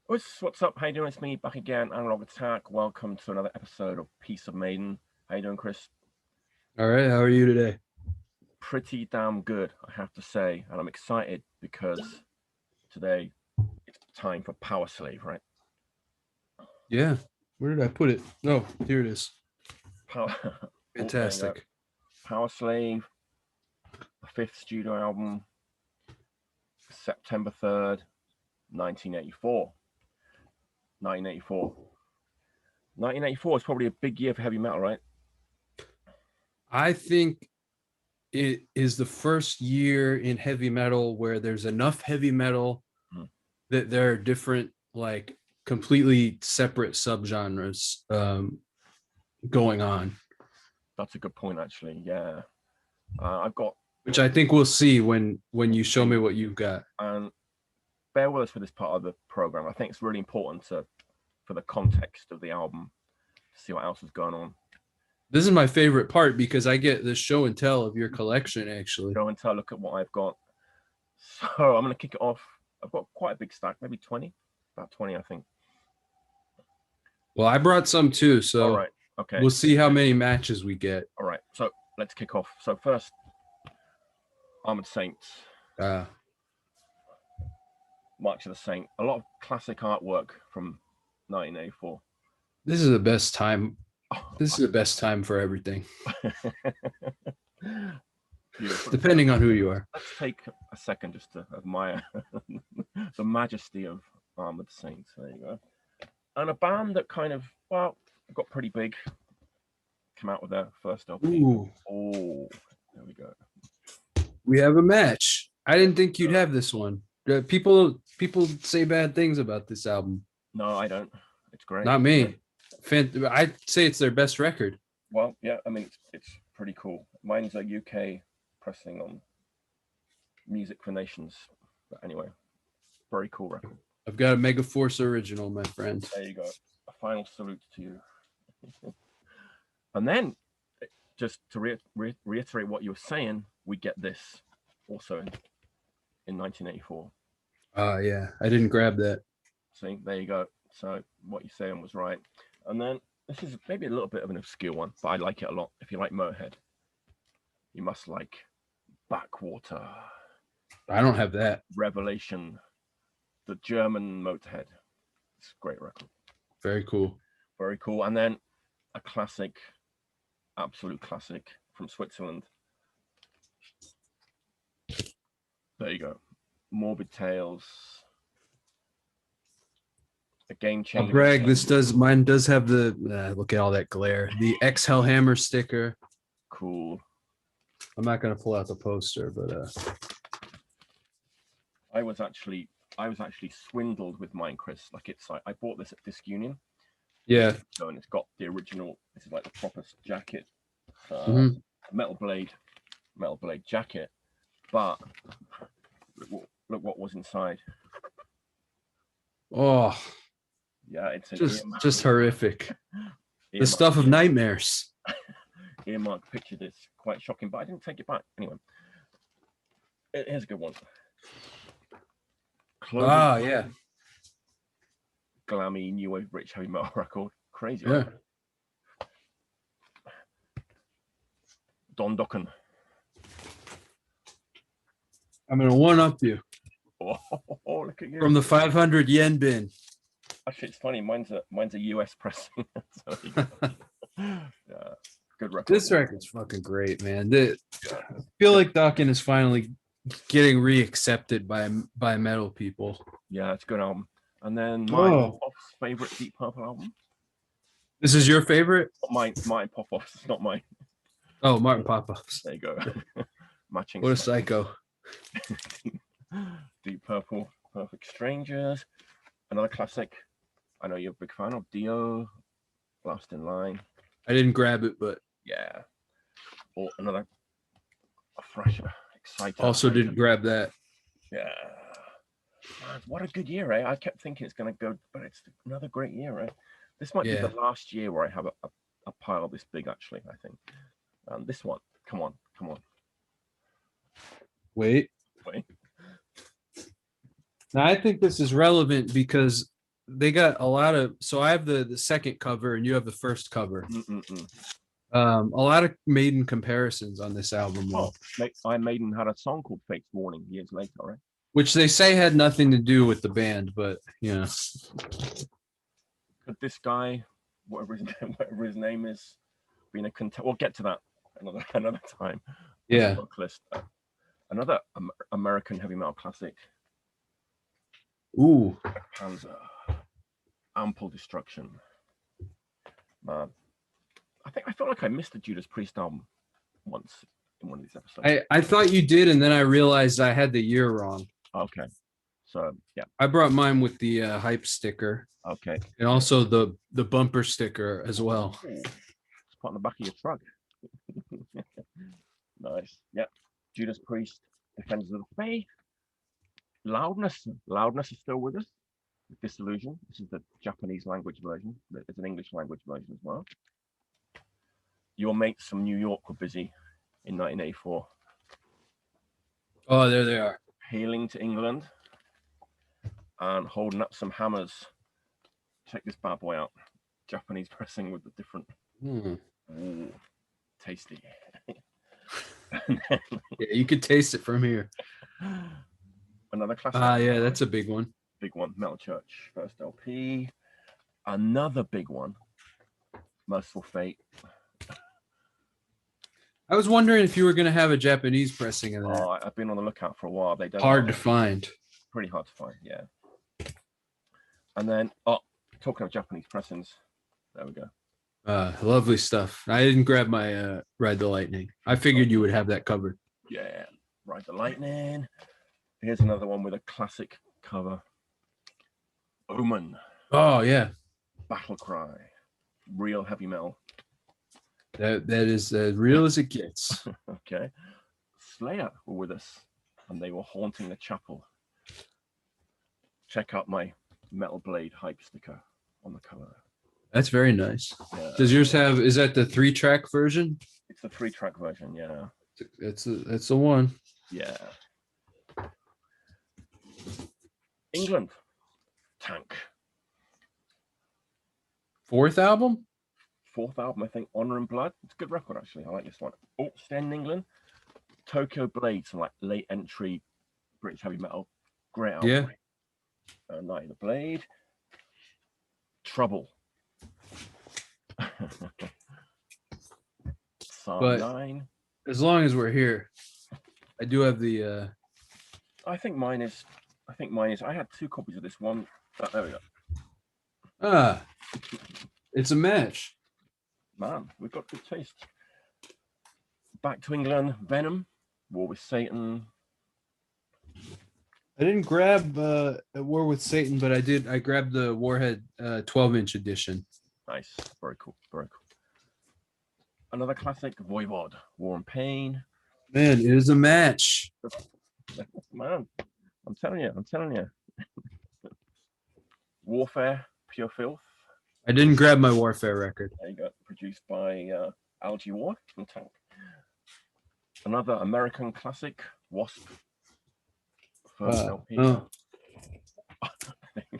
What's up? How you doing? It's me back again, Analog Attack. Welcome to another episode of Piece of Maiden. How you doing, Chris? All right, how are you today? Pretty damn good, I have to say, and I'm excited because today it's time for Powerslave, right? Yeah. Where did I put it? Oh, here it is. Power. Oh, there you go. Fantastic. Powerslave, the fifth studio album, September 3rd, 1984. 1984. 1984 is probably a big year for heavy metal, right? I think it is the first year in heavy metal where there's enough heavy metal Hmm. that there are different, like completely separate subgenres going on, That's a good point, actually. Yeah, I've got which I think we'll see when you show me what you've got. and bear with us for this part of the program. I think it's really important for the context of the album to see what else is going on. This is my favorite part because I get the show and tell of your collection, actually. Go and take a look at what I've got. So I'm going to kick it off. I've got quite a big stack, maybe 20, about 20, I think. Well, I brought some too, All so right. Okay. we'll see how many matches we get. All right. So let's kick off. So first, Armored Saints, Uh, March of the Saint. A lot of classic artwork from 1984. this is the best time. This is the best time for everything, Beautiful. depending on who you are. Let's take a second just to admire the majesty of Armored Saints. There you go. And a band that kind of, well, got pretty big. Come out with their first LP. Ooh, Oh, there we go. we have a match. I didn't think you'd have this one. People say bad things about this album. No, I don't. It's great. Not me. I'd say it's their best record. Well, yeah, I mean, it's pretty cool. Mine's a UK pressing on Music for Nations. But anyway, very cool record. I've got a Mega Force original, my friend. There you go. A final salute to you. And then, just to reiterate what you were saying, we get this also in 1984. Yeah, I didn't grab that. See, there you go. So what you're saying was right. And then this is maybe a little bit of an obscure one, but I like it a lot. If you like Motorhead, you must like Backwater, I don't have that. Revelation, the German Motorhead. It's a great record. Very cool. Very cool. And then a classic, absolute classic from Switzerland. There you go. Morbid Tales. A game changer. Bragg, mine does have the look at all that glare. The X Hellhammer sticker. Cool. I'm not gonna pull out the poster, but I was actually swindled with mine, Chris. Like I bought this at Disc Union. yeah. So and it's got the original. This is like the proper jacket, Mhm. metal blade jacket. But look what was inside. Oh, Yeah, it's just horrific. The stuff of nightmares. Earmark picture. It's quite shocking, but I didn't take it back anyway. Here's a good one. Yeah. Glammy new wave rich heavy metal record. Crazy. Yeah. Right? Don Dokken. I'm gonna one up you Oh, look at you. from the 500 yen bin. Actually, it's funny. Mine's a US pressing. So, yeah, good record. This record's fucking great, man. I feel like Dokken is finally getting reaccepted by metal people. Yeah, it's a good album. And then my favorite Deep Purple album. This is your favorite? Mine Pop-Offs. It's not mine. Oh, Martin Popoffs. There you go. Matching. What a psycho. Deep Purple, Perfect Strangers. Another classic. I know you're a big fan of Dio, Last in Line. I didn't grab it, but yeah. Or another fresher, exciting. Also didn't grab that. Yeah. Man, what a good year, eh? I kept thinking it's going to go, but it's another great year, right? This might be the last year where I have a pile this big, actually, I think. This one, come on. Wait. Now, I think this is relevant because they got a lot of. So I have the second cover, and you have the first cover. Mm-mm-mm. A lot of Maiden comparisons on this album, Oh, Iron Maiden had a song called "Fate's Warning" years later, right? which they say had nothing to do with the band, but yeah. Could this guy, whatever his name is, being a we'll get to that another time. Yeah. Vocalist. Another American heavy metal classic. Ooh. Panzer. Ample Destruction. Man, I felt like I missed the Judas Priest album once in one of these episodes. I thought you did, and then I realized I had the year wrong. Okay. So yeah. I brought mine with the hype sticker. Okay. And also the bumper sticker as well. Ooh. It's put on the back of your truck. Nice. Yeah. Judas Priest, Defenders of the Faith. Loudness is still with us. Disillusion. This is the Japanese language version. There's an English language version as well. Your mates from New York were busy in 1984. Oh, there they are. Hailing to England and holding up some hammers. Check this bad boy out. Japanese pressing with the different. Ooh, tasty. Yeah, you could taste it from here. Another classic. Yeah, that's a big one. Big one. Metal Church, first LP. Another big one. Merciful Fate. I was wondering if you were going to have a Japanese pressing of that. Oh, I've been on the lookout for a while. They don't. Hard to find. Pretty hard to find, yeah. And then, talking of Japanese pressings, there we go. Lovely stuff. I didn't grab my Ride the Lightning. I figured you would have that covered. Yeah, Ride the Lightning. Here's another one with a classic cover. Omen. Oh yeah. Battle Cry. Real heavy metal. That is as real as it gets. Okay. Slayer were with us, and they were haunting the chapel. Check out my Metal Blade hype sticker on the cover. That's very nice. Yeah. Does yours have? Is that the 3-track version? It's the 3-track version. Yeah. That's the one. Yeah. England. Tank. Fourth album, I think. Honor and Blood. It's a good record, actually. I like this one. Oh, Stay in England. Tokyo Blade, some like late entry British heavy metal. Great album. Yeah. Night of the Blade. Trouble. Psalm but 9. As long as we're here, I do have the. I think mine is. I had 2 copies of this one. There we go. It's a match. Man, we've got good taste. Back to England, Venom, War with Satan. I didn't grab War with Satan, but I grabbed the Warhead 12-inch edition. Nice. Very cool. Very cool. Another classic, Voivod, War and Pain. Man, it is a match. Man, I'm telling you. Warfare, Pure Filth. I didn't grab my Warfare record. There you go. Produced by Algae War from Tank. Another American classic, Wasp. First LP.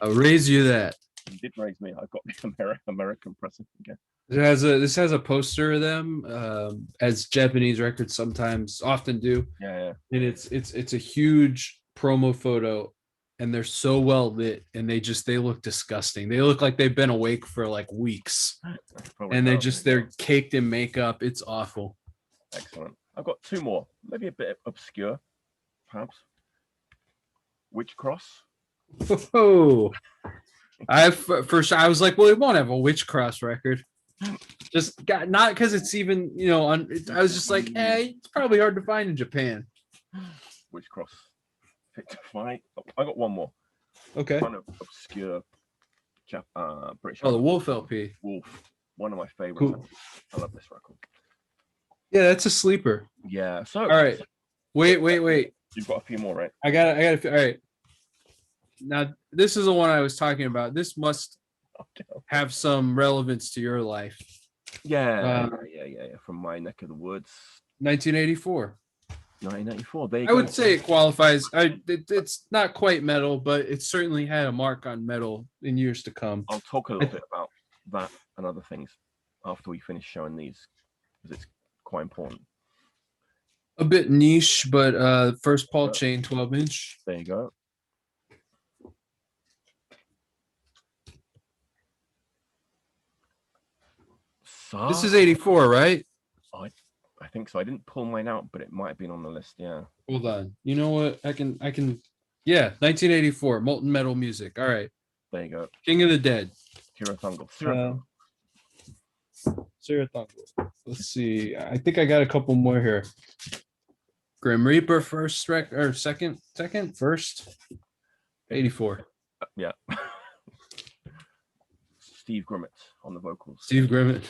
I'll raise you that. You did raise me. I've got the American pressing again. This has a poster of them, as Japanese records often do. Yeah. And it's a huge promo photo, and they're so well lit, and they look disgusting. They look like they've been awake for like weeks, and they're caked in makeup. It's awful. Excellent. I've got 2 more, maybe a bit obscure, perhaps. Witch Cross. Oh, I was like, well, it won't have a Witch Cross record. Not because it's even, I was just like, it's probably hard to find in Japan. Witch Cross. Fit to Fight. I got 1 more. Okay. Kind of obscure British. Oh, the Wolf LP. Wolf. One of my favorites. Cool. I love this record. Yeah, that's a sleeper. Yeah. So. All right. Wait. You've got a few more, right? I got all right. Now, this is the one I was talking about. This must have some relevance to your life. Yeah. From my neck of the woods. 1984. 1994. There you I go. would say it qualifies. It's not quite metal, but it certainly had a mark on metal in years to come. I'll talk a little bit about that and other things after we finish showing these, because it's quite important. A bit niche, but first Paul Chain 12-inch. There you go. So, this is 84, right? I think so. I didn't pull mine out, but it might have been on the list. Yeah. Hold on. You know what? I can. Yeah, 1984. Molten Metal Music. All right. There you go. King of the Dead. Sirathungal. Sirathungal. Let's see. I think I got a couple more here. Grim Reaper first or second, first. 84. Yeah. Steve Grimmett on the vocals. Steve Grimmett.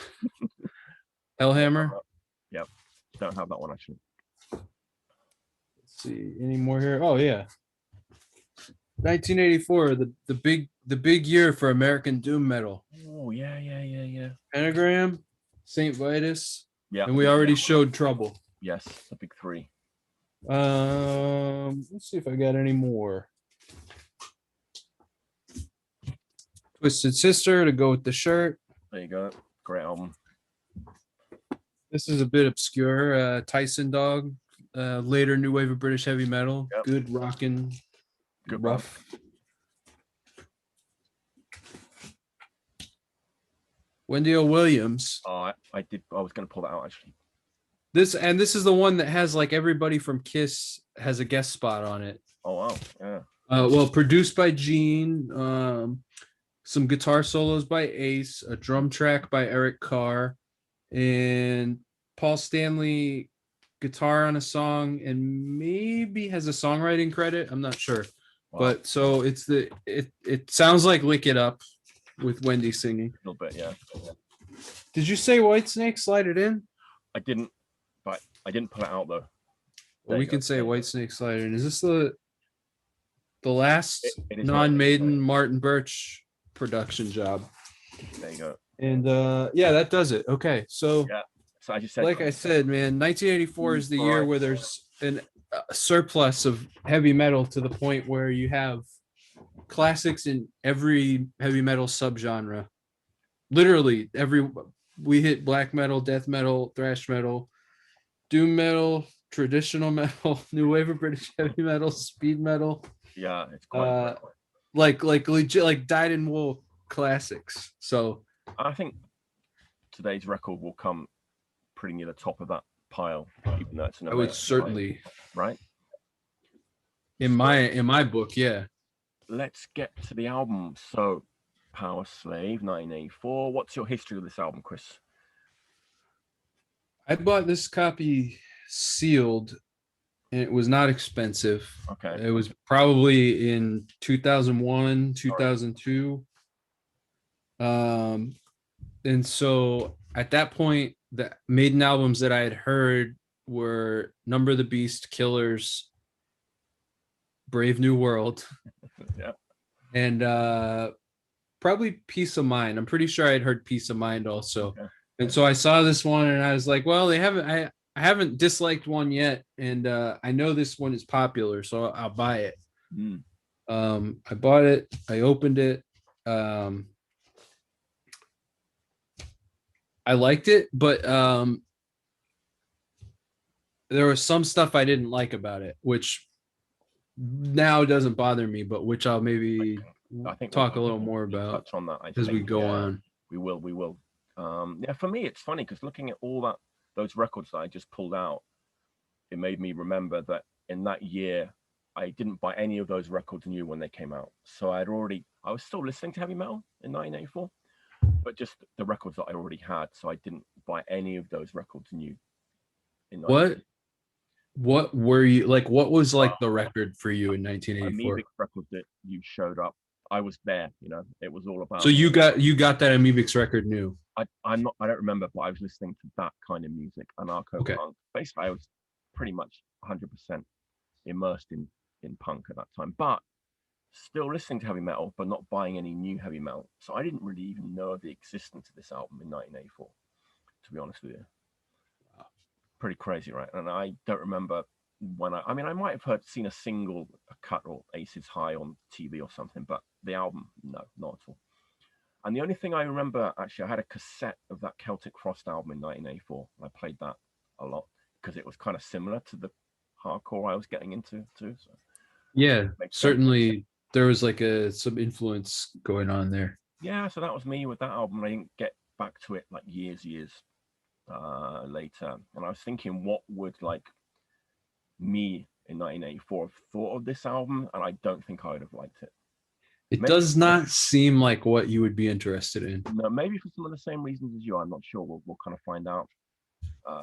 Hellhammer. Yep. Don't have that one actually. Let's see. Any more here? Oh yeah. 1984, the big year for American doom metal. Oh yeah. Pentagram, Saint Vitus. Yeah. And we already showed Trouble. Yes, the big three. Let's see if I got any more. Twisted Sister to go with the shirt. There you go. Great album. This is a bit obscure. Tyson Dog, later new wave of British heavy metal. Yep. Good rockin', Good rough. Wendy O. Williams. Oh, I was going to pull that out actually. This is the one that has like everybody from Kiss has a guest spot on it. Oh wow, yeah. Well, produced by Gene. Some guitar solos by Ace, a drum track by Eric Carr, and Paul Stanley guitar on a song, and maybe has a songwriting credit. I'm not sure. Wow. But so it sounds like Lick It Up with Wendy singing. A little bit, yeah. Did you say Whitesnake Slide It In? I didn't, but I didn't pull it out though. Well, we can say Whitesnake Slide It In. Is this the last non-Maiden Martin Birch production job? There you go. And yeah, that does it. Okay, so yeah. So I just said, like I said, man, 1984 is the year where there's a surplus of heavy metal to the point where you have classics in every heavy metal subgenre. Literally we hit black metal, death metal, thrash metal, doom metal, traditional metal, new wave of British heavy metal, speed metal. Yeah, it's quite like legit, like dyed in wool classics. So I think today's record will come pretty near the top of that pile, even though it's I would certainly right in my book. Yeah, let's get to the album. So Powerslave 1984. What's your history of this album, Chris? I bought this copy sealed, and it was not expensive. Okay. It was probably in 2001, 2002. And so at that point, the Maiden albums that I had heard were Number of the Beast, Killers, Brave New World. Yeah. And probably Peace of Mind. I'm pretty sure I had heard Peace of Mind also. Okay. And so I saw this one and I was like, well, I haven't disliked one yet, and I know this one is popular, so I'll buy it. I bought it. I opened it. I liked it, but there was some stuff I didn't like about it, which now doesn't bother me, but which I'll maybe talk a little more about touch on that as we go on. We will. Yeah, for me, it's funny because looking at all those records that I just pulled out, it made me remember that in that year, I didn't buy any of those records new when they came out. So I was still listening to heavy metal in 1984, but just the records that I already had. So I didn't buy any of those records new. What were you like? What was like the record for you in 1984? Amoebic record that you showed up. I was there, it was all about. So you got that Amoebics record new. I don't remember, but I was listening to that kind of music, anarcho-punk. Basically, I was pretty much 100% immersed in punk at that time, but still listening to heavy metal, but not buying any new heavy metal. So I didn't really even know of the existence of this album in 1984, to be honest with you. Pretty crazy, right? And I don't remember when I mean, I might have seen a single, a cut or Aces High on TV or something, but the album, no, not at all. And the only thing I remember, actually, I had a cassette of that Celtic Frost album in 1984. I played that a lot because it was kind of similar to the hardcore I was getting into too. So Yeah, certainly there was like some influence going on there. Yeah, so that was me with that album. I didn't get back to it like years later. And I was thinking, what would like me in 1984 have thought of this album? And I don't think I would have liked it. It does not seem like what you would be interested in. No, maybe for some of the same reasons as you. I'm not sure. We'll kind of find out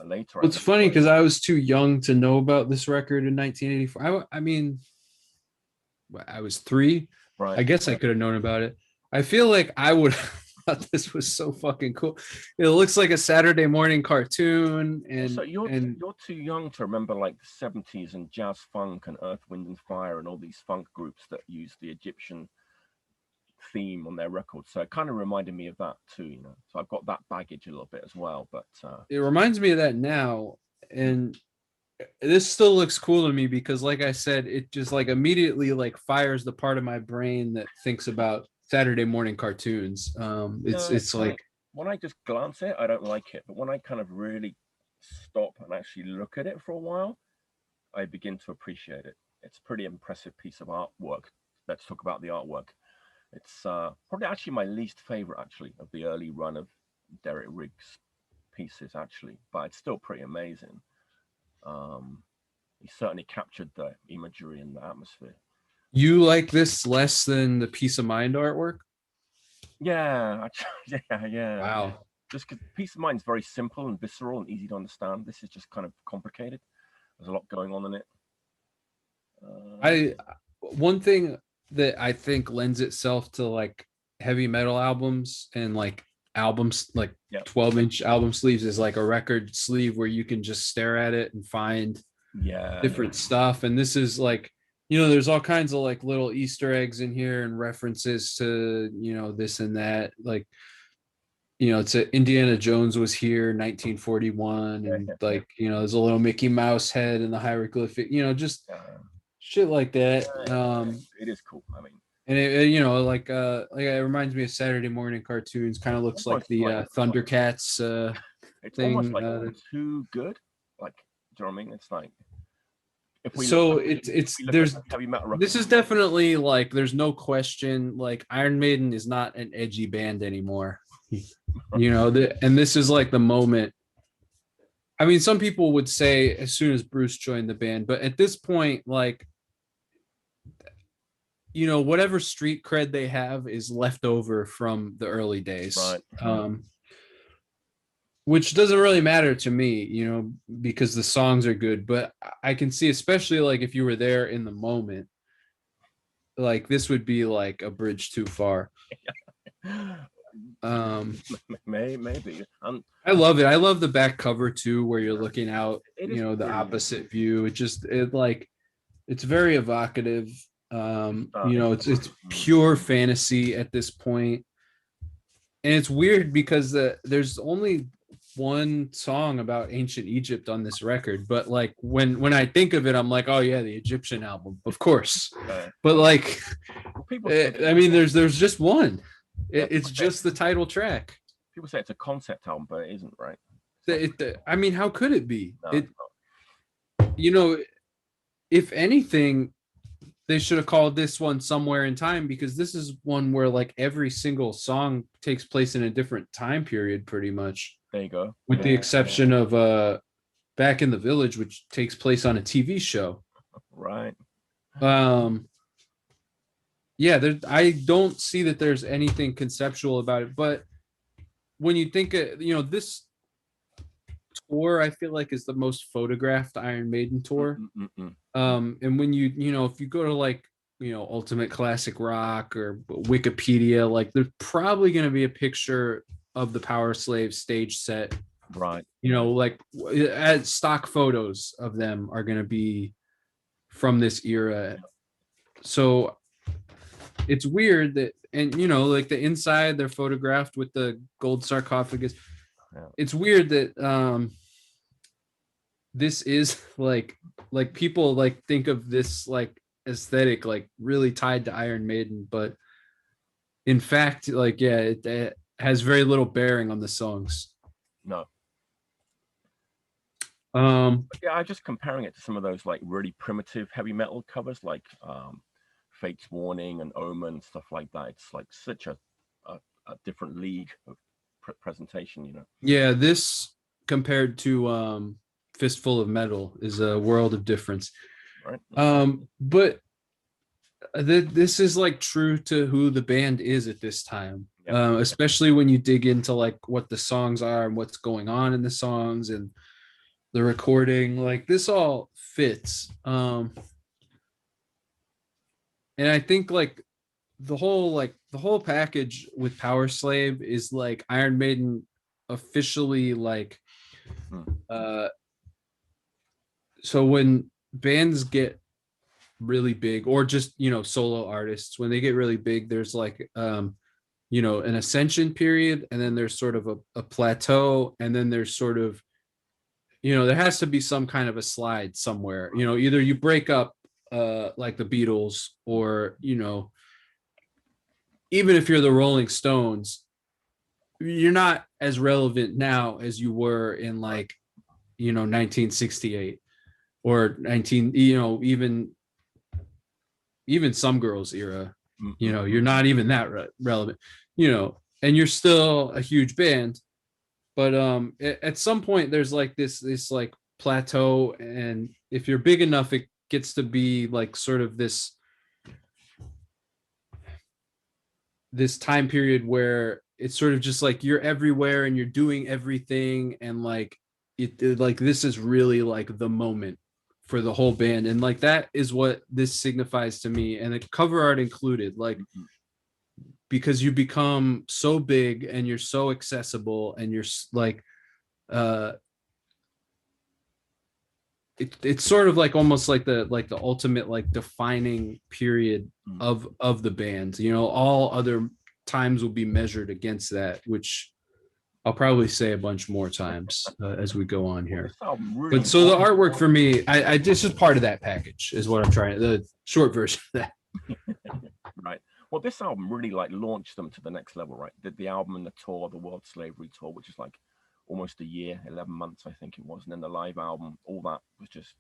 later. It's funny because I was too young to know about this record in 1984. I mean, I was 3. Right. I guess I could have known about it. I feel like I would have thought this was so fucking cool. It looks like a Saturday morning cartoon. And so you're too young to remember like the 70s and jazz funk and Earth, Wind and Fire and all these funk groups that use the Egyptian theme on their records. So it kind of reminded me of that too, you know. So I've got that baggage a little bit as well. But it reminds me of that now. And this still looks cool to me because, like I said, it just like immediately like fires the part of my brain that thinks about Saturday morning cartoons. It's like when I just glance at it, I don't like it. But when I kind of really stop and actually look at it for a while, I begin to appreciate it. It's a pretty impressive piece of artwork. Let's talk about the artwork. It's probably actually my least favorite, actually, of the early run of Derek Riggs pieces, actually. But it's still pretty amazing. He certainly captured the imagery and the atmosphere. You like this less than the Peace of Mind artwork? Yeah, yeah. Wow. Just because Peace of Mind is very simple and visceral and easy to understand. This is just kind of complicated. There's a lot going on in it. One thing that I think lends itself to like heavy metal albums and like albums, like 12-inch album sleeves, is like a record sleeve where you can just stare at it and find different stuff. And this is like, you know, there's all kinds of like little Easter eggs in here and references to, you know, this and that. Like, you know, it's Indiana Jones was here 1941 and like, you know, there's a little Mickey Mouse head in the hieroglyphic, you know, just shit like that. It is cool. I mean, and it, you know, like it reminds me of Saturday morning cartoons. Kind of looks like the Thundercats it's thing. Almost like too good. Like, do you know what I mean? It's like this is definitely like there's no question like Iron Maiden is not an edgy band anymore. You know, and this is like the moment. I mean, some people would say as soon as Bruce joined the band, but at this point, like, you know, whatever street cred they have is left over from the early days. Right. Which doesn't really matter to me, you know, because the songs are good. But I can see, especially like if you were there in the moment, like this would be like a bridge too far. Maybe. I love it. I love the back cover too, where you're looking out, you know, the opposite view. It's very evocative. You know, it's pure fantasy at this point. And it's weird because there's only one song about ancient Egypt on this record, but like when I think of it, I'm like, oh yeah, the Egyptian album, of course. But like, I mean, there's just one. It's just the title track. People say it's a concept album, but it isn't, right? I mean, how could it be? No, you know, if anything, they should have called this one Somewhere in Time, because this is one where like every single song takes place in a different time period, pretty much. There you go. With the exception of Back in the Village, which takes place on a TV show. Right. Yeah, I don't see that there's anything conceptual about it, but when you think of, you know, this tour, I feel like is the most photographed Iron Maiden tour. And when you know, if you go to like, you know, Ultimate Classic Rock or Wikipedia, like there's probably going to be a picture of the Powerslave stage set, right? You know, like stock photos of them are going to be from this era. So it's weird that, and you know, like the inside, they're photographed with the gold sarcophagus. It's weird that this is like people like think of this like aesthetic like really tied to Iron Maiden, but in fact, like yeah, it has very little bearing on the songs. No. But yeah, I'm just comparing it to some of those like really primitive heavy metal covers, like Fate's Warning and Omen, stuff like that. It's like such a different league of presentation, you know. Yeah, this compared to Fistful of Metal is a world of difference. Right. But this is like true to who the band is at this time. Yep. Especially when you dig into like what the songs are and what's going on in the songs and the recording, like this all fits. And I think like the whole package with Powerslave is like Iron Maiden officially like so when bands get really big, or just solo artists, when they get really big, there's like an ascension period, and then there's sort of a plateau, and then there's sort of there has to be some kind of a slide somewhere. Either you break up like the Beatles, or even if you're the Rolling Stones, you're not as relevant now as you were in like 1968 or 19 even Some Girls era. You're not even that relevant, and you're still a huge band, but at some point there's like this like plateau, and if you're big enough, it gets to be like sort of this time period where it's sort of just like you're everywhere and you're doing everything, and like it like this is really like the moment for the whole band, and like that is what this signifies to me, and the cover art included, like because you become so big and you're so accessible, and you're like it's sort of like almost like the ultimate like defining period of the band. All other times will be measured against that, which I'll probably say a bunch more times as we go on here. Really, but so the artwork for me, I this is part of that package, is what I'm trying. The short version of that. Right. Well, this album really like launched them to the next level, right? The album and the tour, the World Slavery Tour, which is like almost a year, 11 months, I think it was, and then the live album, all that was just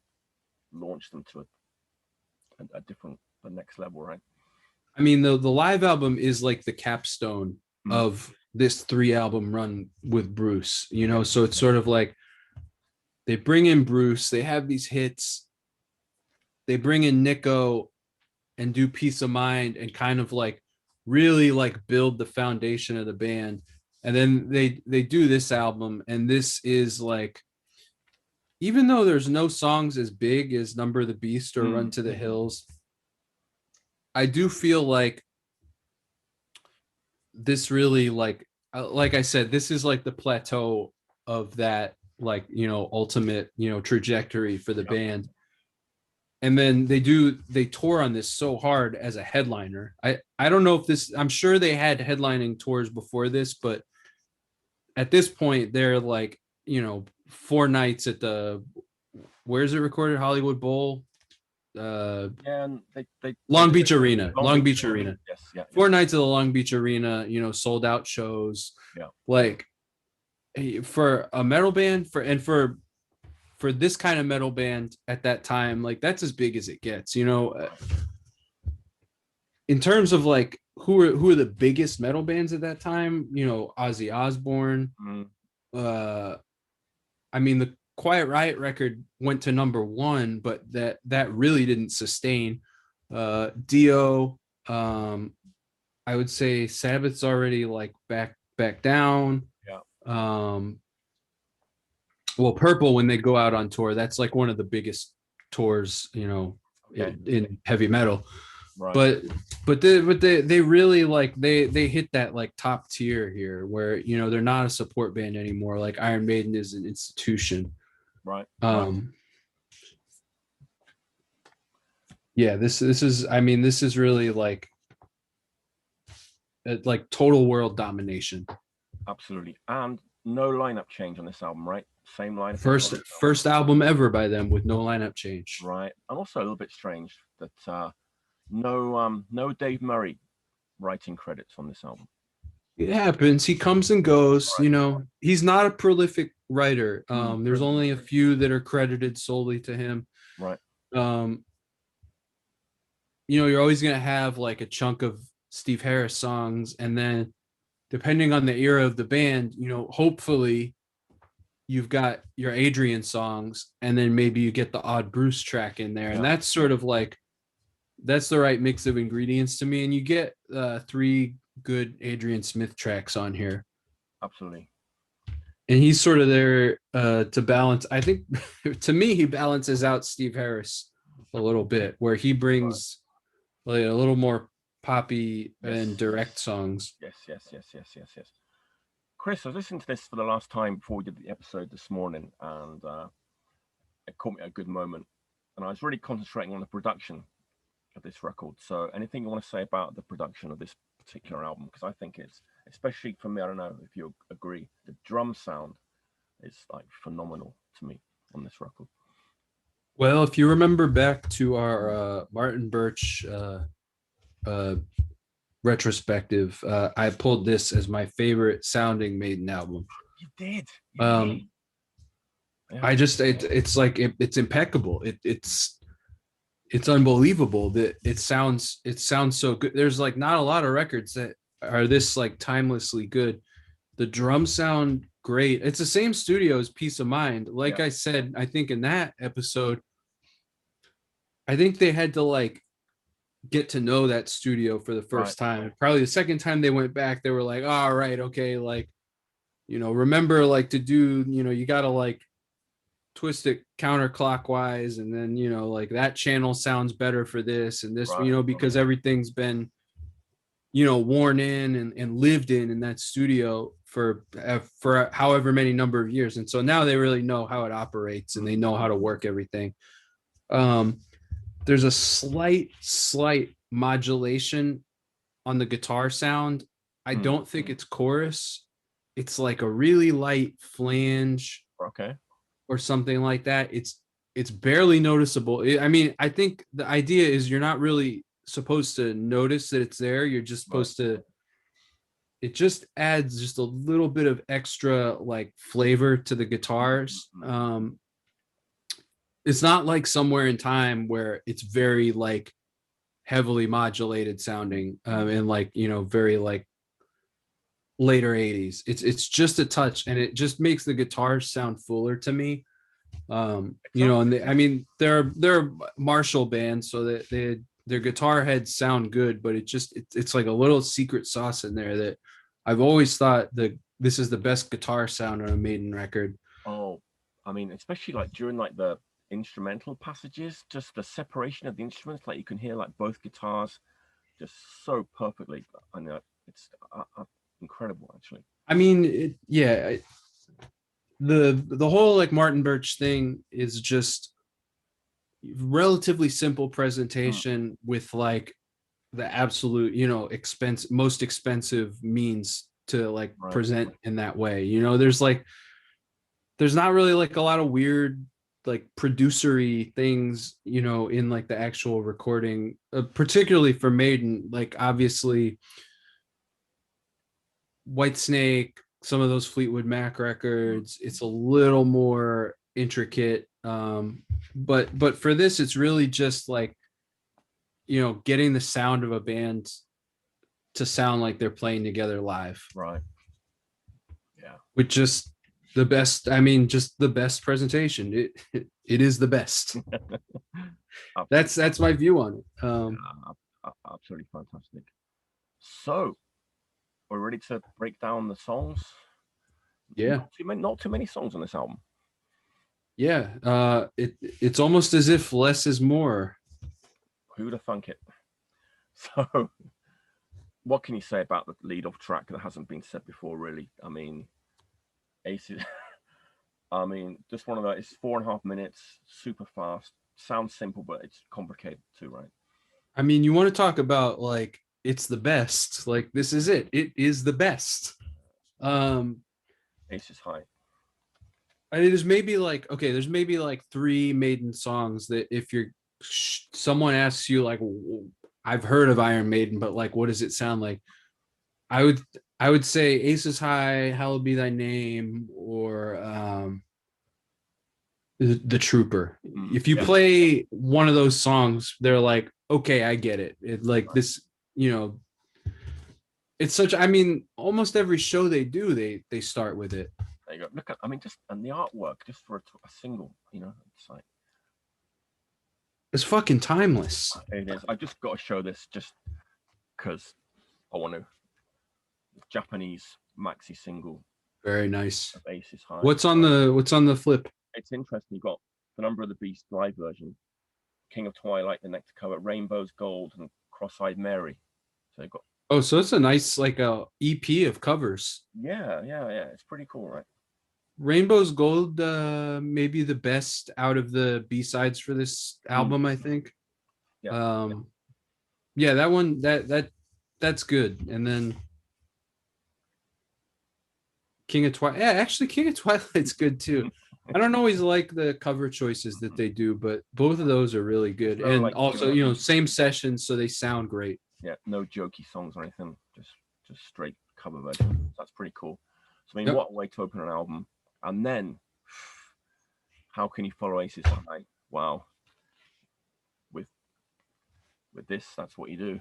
launched them to a different, the next level, right? I mean, the live album is like the capstone of this 3-album run with Bruce, so it's sort of like they bring in Bruce, they have these hits, they bring in Nico and do Peace of Mind, and kind of like really like build the foundation of the band. And then they do this album, and this is like, even though there's no songs as big as Number of the Beast or Run to the Hills, I do feel like this really like I said, this is like the plateau of that like ultimate trajectory for the band. And then they tour on this so hard as a headliner. I don't know if this, I'm sure they had headlining tours before this, but at this point they're like 4 nights at the, where's it recorded, Hollywood Bowl, and they Long Beach Arena. Yes, yeah. 4 nights at the Long Beach Arena, sold out shows. Yeah. Like for a metal band, for this kind of metal band at that time, like that's as big as it gets. In terms of like who are the biggest metal bands at that time, Ozzy Osbourne. I mean, the Quiet Riot record went to number 1, but that really didn't sustain. Dio, I would say Sabbath's already like back down. Yeah. Well, Purple, when they go out on tour, that's like one of the biggest tours, in heavy metal. Right. But they really like they hit that like top tier here, where they're not a support band anymore. Like Iron Maiden is an institution. Right. Yeah, this is, I mean, this is really like total world domination. Absolutely. And no lineup change on this album, right? Same lineup. First album ever by them with no lineup change. Right, and also a little bit strange that no Dave Murray writing credits on this album. It happens. He comes and goes. Right. You know, he's not a prolific writer. There's only a few that are credited solely to him. Right. You know, you're always gonna have like a chunk of Steve Harris songs, and then depending on the era of the band, you know, hopefully you've got your Adrian songs, and then maybe you get the odd Bruce track in there, and that's sort of like that's the right mix of ingredients to me. And you get 3 good Adrian Smith tracks on here. Absolutely. And he's sort of there to balance. I think to me, he balances out Steve Harris a little bit, where he brings like a little more poppy and direct songs. Yes. Chris, I was listening to this for the last time before we did the episode this morning, and it caught me at a good moment. And I was really concentrating on the production of this record. So anything you want to say about the production of this particular album? Because I think it's, especially for me, I don't know if you agree, the drum sound is like phenomenal to me on this record. Well, if you remember back to our Martin Birch retrospective, I pulled this as my favorite sounding Maiden album. You did. Yeah. I just it's like it's impeccable. It's unbelievable that it sounds so good. There's like not a lot of records that are this like timelessly good. The drums sound great. It's the same studio as Peace of Mind. Like I said, I think in that episode, I think they had to like get to know that studio for the first time. Probably the second time they went back, they were like, all right, okay, like, you know, remember like to do, you know, you got to like twist it counterclockwise, and then, you know, like that channel sounds better for this and this, you know, because everything's been, you know, worn in and lived in that studio for however many number of years. And so now they really know how it operates, and they know how to work everything. There's a slight modulation on the guitar sound. I don't think it's chorus. It's like a really light flange. Okay. Or something like that. It's barely noticeable. I mean, I think the idea is you're not really supposed to notice that it's there. You're just supposed to, it just adds just a little bit of extra like flavor to the guitars. It's not like Somewhere in Time where it's very like heavily modulated sounding and like, you know, very like later 80s. It's just a touch, and it just makes the guitars sound fuller to me. You know, and I mean they're Marshall bands, so that their guitar heads sound good, but it's like a little secret sauce in there that I've always thought that this is the best guitar sound on a Maiden record. Oh, I mean, especially like during like the instrumental passages, just the separation of the instruments, like you can hear like both guitars just so perfectly. I know it's incredible, actually. I mean, the whole like Martin Birch thing is just relatively simple presentation with like the absolute, you know, most expensive means to like present in that way. You know, there's not really like a lot of weird like producery things, you know, in like the actual recording, particularly for Maiden. Like obviously Whitesnake, some of those Fleetwood Mac records, it's a little more intricate. But for this, it's really just like, you know, getting the sound of a band to sound like they're playing together live. Right. Yeah. With just the best, I mean, just the best presentation. It is the best. That's my view on it. Absolutely fantastic. So we're ready to break down the songs. Yeah. Not too many songs on this album. Yeah. It's almost as if less is more. Who'd have thunk it? So what can you say about the lead off track that hasn't been said before, really? I mean, Aces. I mean, just one of those. It's 4.5 minutes, super fast. Sounds simple, but it's complicated too, right? I mean, you want to talk about like it's the best. Like this is it. It is the best. Aces High. I mean, there's maybe like 3 Maiden songs that if someone asks you like, I've heard of Iron Maiden, but like, what does it sound like? I would say Aces High, Hallowed Be Thy Name, or the Trooper. If you play one of those songs, they're like, okay, I get it. It like this, it's such. I mean, almost every show they do, they start with it. There you go. Look at, I mean, just and the artwork, just for a single, it's like it's fucking timeless. It is. I just got to show this just because I want to. Japanese maxi single. Very nice. Aces High. What's on the flip? It's interesting. You got the Number of the Beast live version, King of Twilight, the next cover, Rainbow's Gold, and Cross-Eyed Mary. So you got. Oh, so it's a nice like a EP of covers. Yeah. It's pretty cool, right? Rainbow's Gold, maybe the best out of the B-sides for this album, I think. Yeah. Yeah, that one that's good. And then King of Twilight. Yeah, actually King of Twilight's good too. I don't always like the cover choices that they do, but both of those are really good. And like, also, same sessions, so they sound great. Yeah, no jokey songs or anything, just straight cover version. That's pretty cool. So I mean, what a way to open an album. And then, how can you follow Aces High? Wow. With this, that's what you do.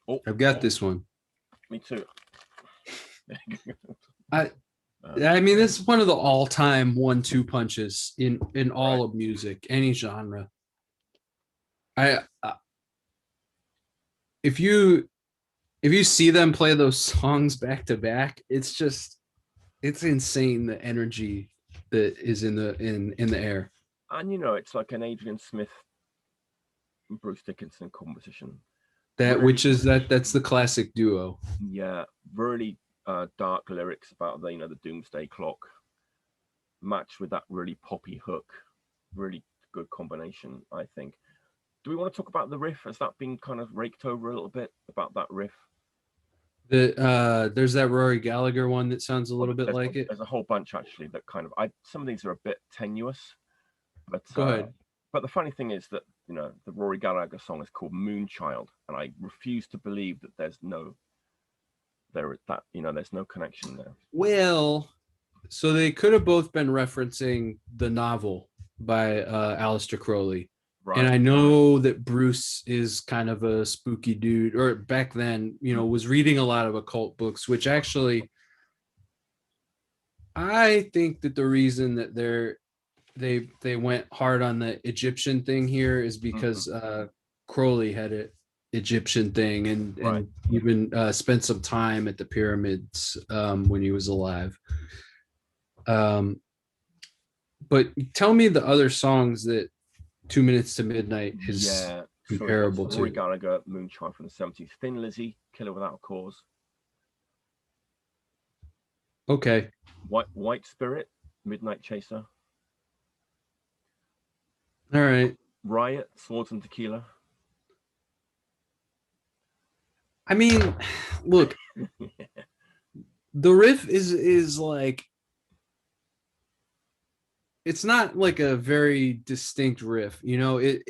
Oh, I've got this one. Me too. I mean, this is one of the all-time 1-2 punches in all of music, any genre. If you see them play those songs back to back, it's insane the energy that is in the air. And it's like an Adrian Smith and Bruce Dickinson composition. That's the classic duo. Yeah, really dark lyrics about the doomsday clock, matched with that really poppy hook. Really good combination, I think. Do we want to talk about the riff? Has that been kind of raked over a little bit about that riff? There's that Rory Gallagher one that sounds a little bit like it. There's a whole bunch actually that kind of some of these are a bit tenuous, but go ahead. But the funny thing is that the Rory Gallagher song is called Moonchild, and I refuse to believe that there's no connection there. Well, so they could have both been referencing the novel by Aleister Crowley. Right. And I know that Bruce is kind of a spooky dude, or back then, was reading a lot of occult books, which actually, I think that the reason that they went hard on the Egyptian thing here is because Crowley had an Egyptian thing and even spent some time at the pyramids when he was alive. But tell me the other songs that 2 Minutes to Midnight is comparable to. Rory Gallagher, Moonchild from the 70s. Thin Lizzy, Killer Without a Cause. Okay. White Spirit, Midnight Chaser. All right. Riot, Swords and Tequila. I mean, look, the riff is like, it's not like a very distinct riff, like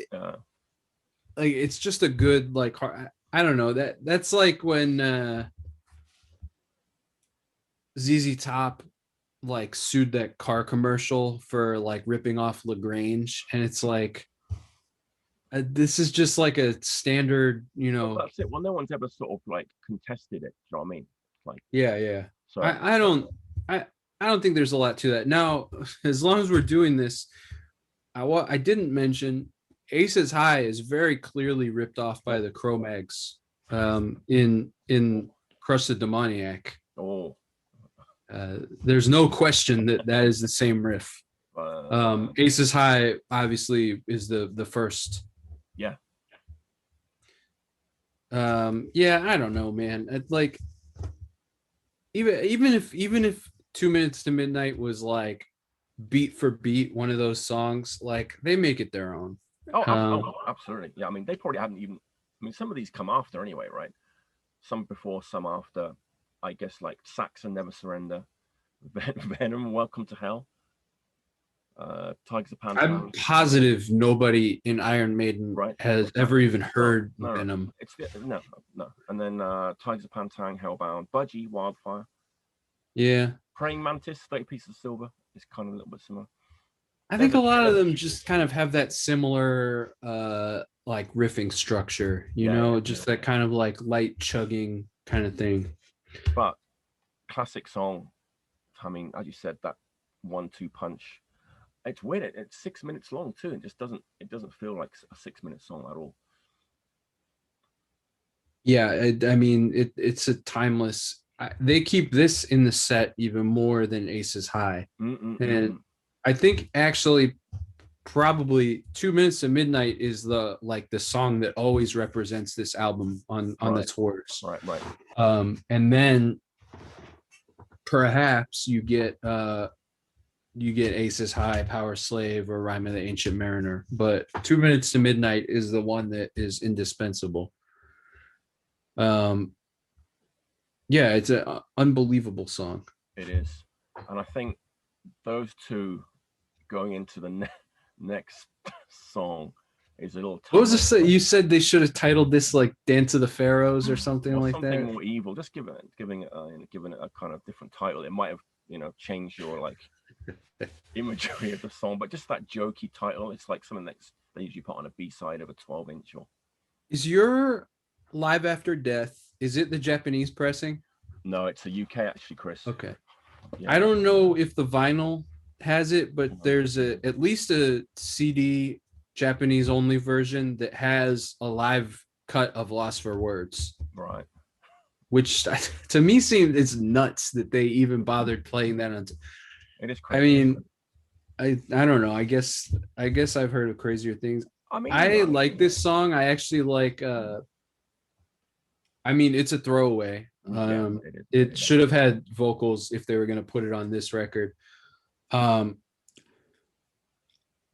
it's just a good, like, I don't know, that's like when ZZ Top like sued that car commercial for like ripping off LaGrange, and it's like this is just like a standard, Well, that's it. Well, no one's ever sort of like contested it. Do you know what I mean? Like, yeah. So I don't think there's a lot to that. Now, as long as we're doing this, I didn't mention Aces High is very clearly ripped off by the Cro-Mags in Crush the Demoniac. Oh. There's no question that is the same riff. Aces High obviously is the first. Yeah. I don't know, man. It's like even if 2 Minutes to Midnight was like beat for beat one of those songs, like they make it their own. Oh, absolutely. Yeah, I mean they probably haven't even. I mean some of these come after anyway, right? Some before, some after. I guess like Saxon, Never Surrender, Venom, Welcome to Hell, Tigers of I'm Pantang. positive nobody in Iron Maiden Right. has ever even heard Venom. It's no. And then Tigers of Pantang, Hellbound, Budgie, Wildfire. Yeah. Praying Mantis, 30 Pieces of Silver is kind of a little bit similar. I think a lot of them just kind of have that similar like riffing structure, just that kind of like light chugging kind of thing. But classic song, I mean, as you said, that 1-2 punch. It's weird. It's 6 minutes long too. It doesn't feel like a 6 minute song at all. Yeah, I mean, it's a timeless. They keep this in the set even more than Aces High, and I think actually probably 2 Minutes to Midnight is the song that always represents this album on the tours. Right. And then perhaps you get Aces High, Powerslave, or Rhyme of the Ancient Mariner, but 2 Minutes to Midnight is the one that is indispensable. Yeah, it's an unbelievable song. It is, and I think those two going into the next song is a little tough. What was this? You said they should have titled this like Dance of the Pharaohs or something like that. Something more evil. Just giving it a kind of different title. It might have changed your like imagery of the song, but just that jokey title. It's like something that's they usually put on a B-side of a 12-inch. Or is your Live After Death? Is it the Japanese pressing? No, it's a UK actually, Chris. Okay. Yeah. I don't know if the vinyl has it, but there's at least a CD Japanese only version that has a live cut of Lost for Words. Right. Which to me seems it's nuts that they even bothered playing that on. It is crazy. I mean, I don't know. I guess I've heard of crazier things. I mean, I like this song. I actually like I mean, it's a throwaway. It should have had vocals if they were going to put it on this record. I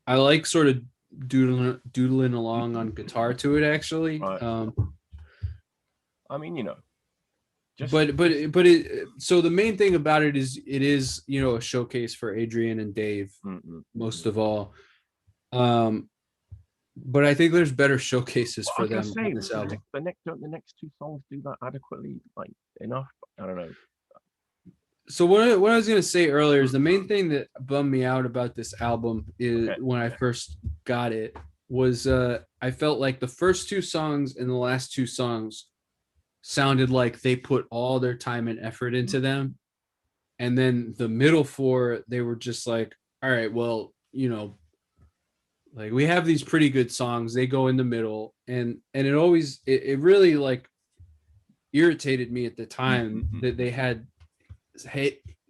like sort of doodling along on guitar to it, actually. Right. I mean, but it. So the main thing about it is a showcase for Adrian and Dave, most of all. But I think there's better showcases for them on this album. The next two songs do that adequately, like enough. I don't know. So what I was going to say earlier is the main thing that bummed me out about this album is when I first got it was I felt like the first two songs and the last two songs sounded like they put all their time and effort into them, and then the middle four they were just like, all right, well, like we have these pretty good songs, they go in the middle, and it always it really like irritated me at the time that they had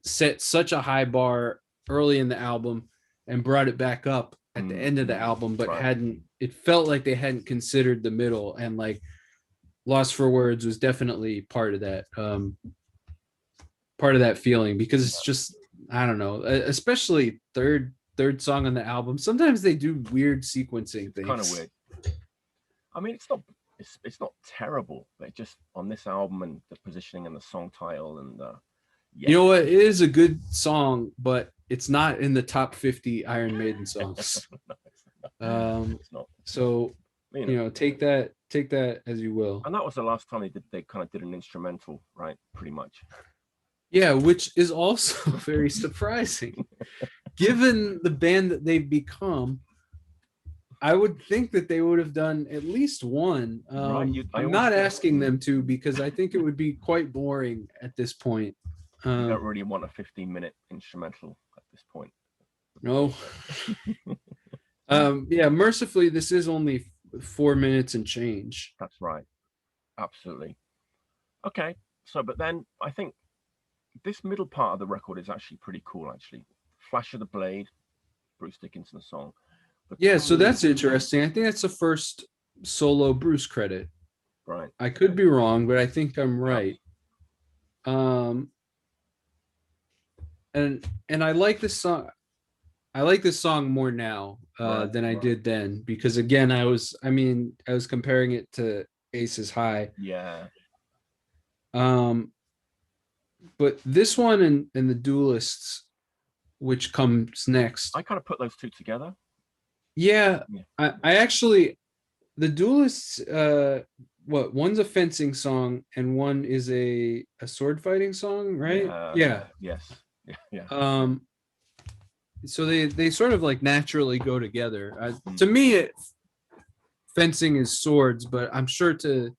set such a high bar early in the album and brought it back up at the end of the album, but it felt like they hadn't considered the middle, and like Lost for Words was definitely part of that feeling, because it's just, I don't know, especially third song on the album. Sometimes they do weird sequencing things. Kind of weird. I mean, it's not terrible, but just on this album and the positioning and the song title and you know what? It is a good song, but it's not in the top 50 Iron Maiden songs. It's not. So take that as you will. And that was the last time they kind of did an instrumental, right? Pretty much. Yeah, which is also very surprising. Given the band that they've become, I would think that they would have done at least one. I'm not asking them to, because I think it would be quite boring at this point. You don't really want a 15-minute instrumental at this point. No. Yeah, mercifully, this is only 4 minutes and change. That's right. Absolutely. Okay. So, but then I think this middle part of the record is actually pretty cool, actually. Flash of the Blade, Bruce Dickinson song. So that's interesting. I think that's the first solo Bruce credit. Right. I could be wrong, but I think I'm right. And I like this song. I like this song more now than I did then, because again, I was comparing it to Aces High. Yeah. But this one and the Duelists, which comes next. I kind of put those two together. Yeah. I actually, the Duelists, one's a fencing song and one is a sword fighting song, right? Yeah. Yes. Yeah. So they sort of like naturally go together. To me, fencing is swords, but I'm sure to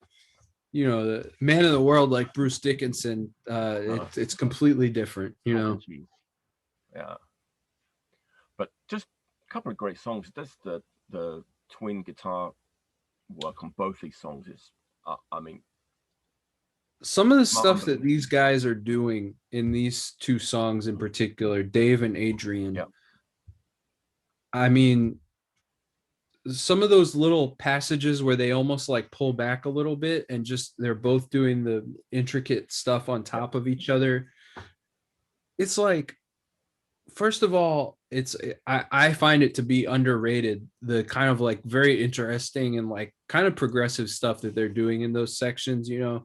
the man of the world like Bruce Dickinson, it's completely different. Yeah. But just a couple of great songs. That's the twin guitar work on both these songs is, I mean, some of the stuff that these guys are doing in these two songs in particular, Dave and Adrian. Yeah. I mean, some of those little passages where they almost like pull back a little bit and just they're both doing the intricate stuff on top of each other. It's like, first of all, I find it to be underrated, the kind of like very interesting and like kind of progressive stuff that they're doing in those sections. Yeah.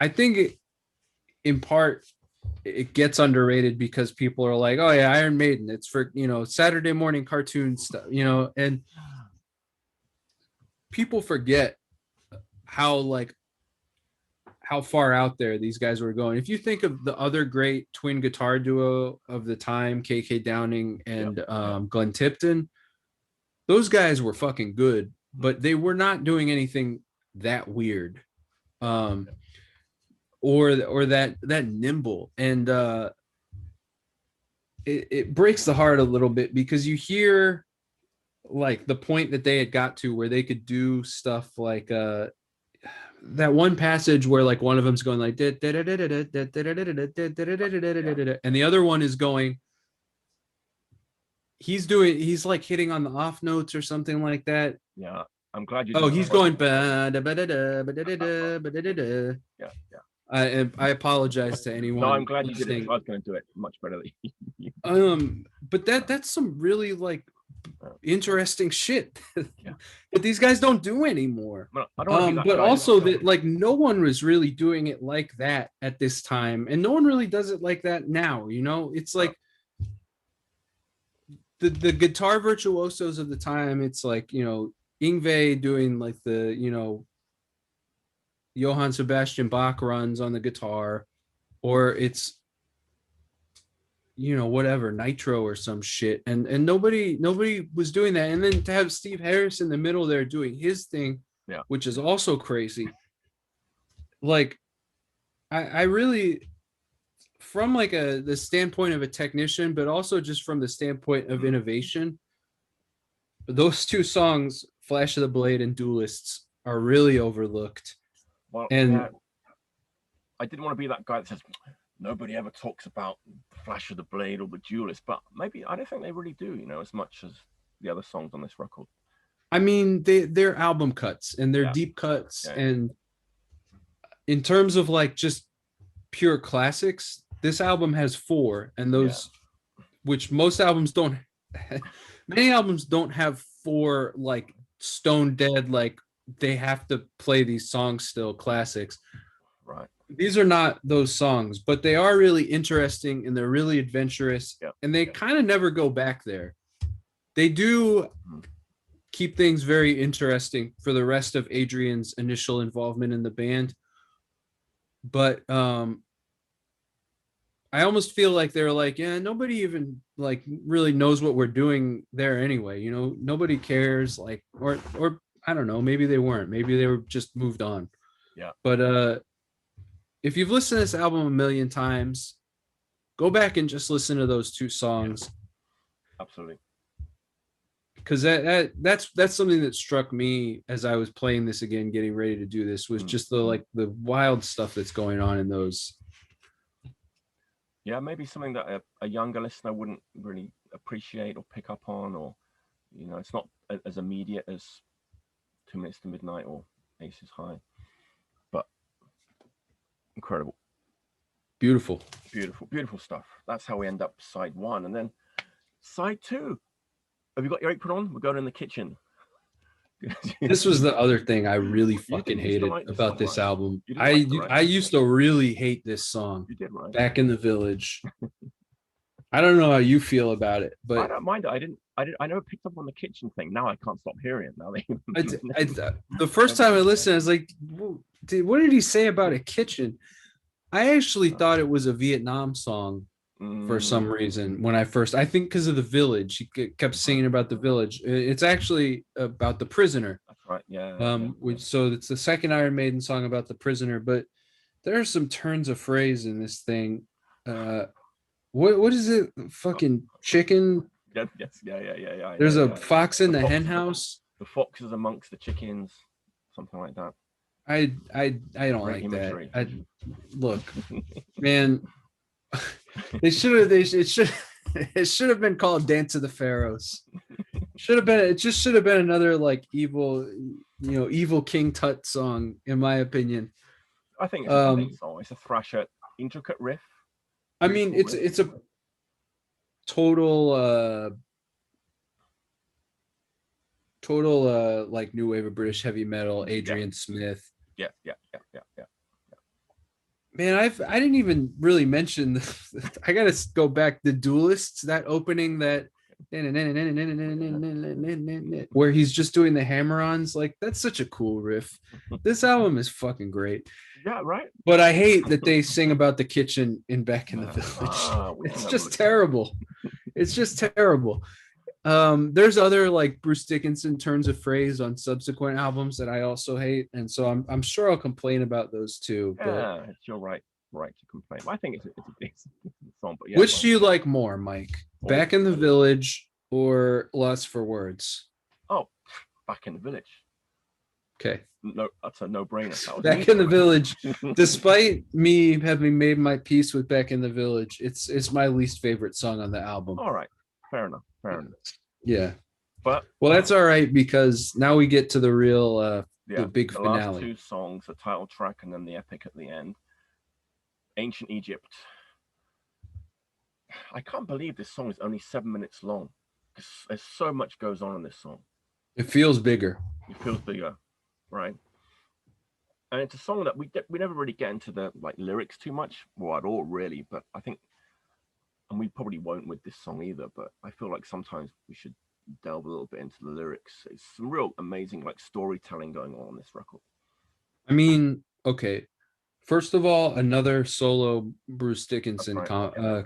I think in part it gets underrated because people are like, oh yeah, Iron Maiden, it's for Saturday morning cartoon stuff, and people forget how far out there these guys were going. If you think of the other great twin guitar duo of the time, KK Downing and Glenn Tipton, those guys were fucking good, but they were not doing anything that weird. Or that nimble, and it breaks the heart a little bit because you hear like the point that they had got to where they could do stuff like that one passage where like one of them's going like and the other one is going, he's like hitting on the off notes or something like that. Yeah, I'm glad you. Oh, he's going. Yeah. I apologize to anyone. No, I'm glad you did it. I was going to do it much better than you. But that's some really like interesting shit that these guys don't do anymore. But also that like no one was really doing it like that at this time, and no one really does it like that now. It's like the guitar virtuosos of the time. It's like Yngwie doing like the Johann Sebastian Bach runs on the guitar, or it's whatever, Nitro or some shit, and nobody was doing that. And then to have Steve Harris in the middle there doing his thing, which is also crazy. Like I really, from like the standpoint of a technician, but also just from the standpoint of innovation, those two songs, Flash of the Blade and Duelists, are really overlooked. Well, and I didn't want to be that guy that says nobody ever talks about the Flash of the Blade or the Duelist, but maybe I don't think they really do, as much as the other songs on this record. I mean, they're album cuts and they're deep cuts, and in terms of like just pure classics, this album has 4, and those, which most albums don't. Many albums don't have 4 like stone dead, like they have to play these songs still classics. Right. These are not those songs, but they are really interesting and they're really adventurous, and they kind of never go back there. They do keep things very interesting for the rest of Adrian's initial involvement in the band. But I almost feel like they're like, nobody even like really knows what we're doing there anyway. Nobody cares, like, or I don't know, maybe they weren't, maybe they were just moved on. Yeah. But if you've listened to this album a million times, go back and just listen to those 2 songs. Absolutely. Because that's something that struck me as I was playing this again, getting ready to do this, was just the wild stuff that's going on in those. Yeah, maybe something that a younger listener wouldn't really appreciate or pick up on, or it's not as immediate as 2 Minutes to Midnight or Aces High, but incredible, beautiful stuff. That's how we end up side 1, and then side 2. Have you got your apron on? We're going in the kitchen. This was the other thing I really fucking hated about this album. I used to really hate this song. You did, right? Back in the Village. I don't know how you feel about it, but I don't mind it. I never picked up on the kitchen thing. Now I can't stop hearing it. Now the first time I listened, I was like, what did he say about a kitchen? I actually thought it was a Vietnam song for some reason when I think because of the village. He kept singing about the village. It's actually about the prisoner. That's right. Yeah. So it's the second Iron Maiden song about the prisoner, but there are some turns of phrase in this thing. What is it? Fucking chicken? Yes. Yeah. There's a fox in the hen house. The foxes amongst the chickens, something like that. I don't like imagery. That. Look, man. It should have been called Dance of the Pharaohs. It just should have been another like evil King Tut song, in my opinion. I think it's a great song. It's a thrasher, intricate riff. I mean, it's a total like new wave of British heavy metal, Adrian Smith. Yeah. Man, I didn't even really mention I gotta go back. The Duelists, that opening, that where he's just doing the hammer-ons, like that's such a cool riff. This album is fucking great. Yeah, right. But I hate that they sing about the kitchen in Back in the Village. It's just terrible. It's just terrible. There's other like Bruce Dickinson turns of phrase on subsequent albums that I also hate, and so I'm sure I'll complain about those too. But yeah, it's your right to complain. I think it's a decent song. But yeah, which do you like more, Mike? Back in the Village or Lust for Words? Oh, Back in the Village. Okay. No, that's a no-brainer. Back in the Village, despite me having made my peace with Back in the Village, it's my least favorite song on the album. All right, fair enough. Yeah, but that's all right, because now we get to the real the big finale. Last two songs, the title track and then the epic at the end. Ancient Egypt. I can't believe this song is only 7 minutes long. There's so much goes on in this song. It feels bigger. Right? And it's a song that we never really get into the like lyrics too much, or at all really. But I think, and we probably won't with this song either. But I feel like sometimes we should delve a little bit into the lyrics. It's some real amazing like storytelling going on this record. I mean, okay. First of all, another solo Bruce Dickinson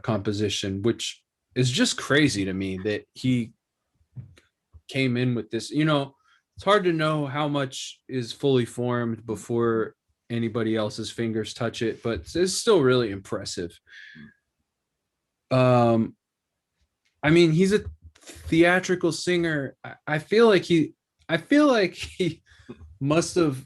composition, which is just crazy to me that he came in with this. You know, it's hard to know how much is fully formed before anybody else's fingers touch it, but it's still really impressive. I mean, he's a theatrical singer. I feel like he must have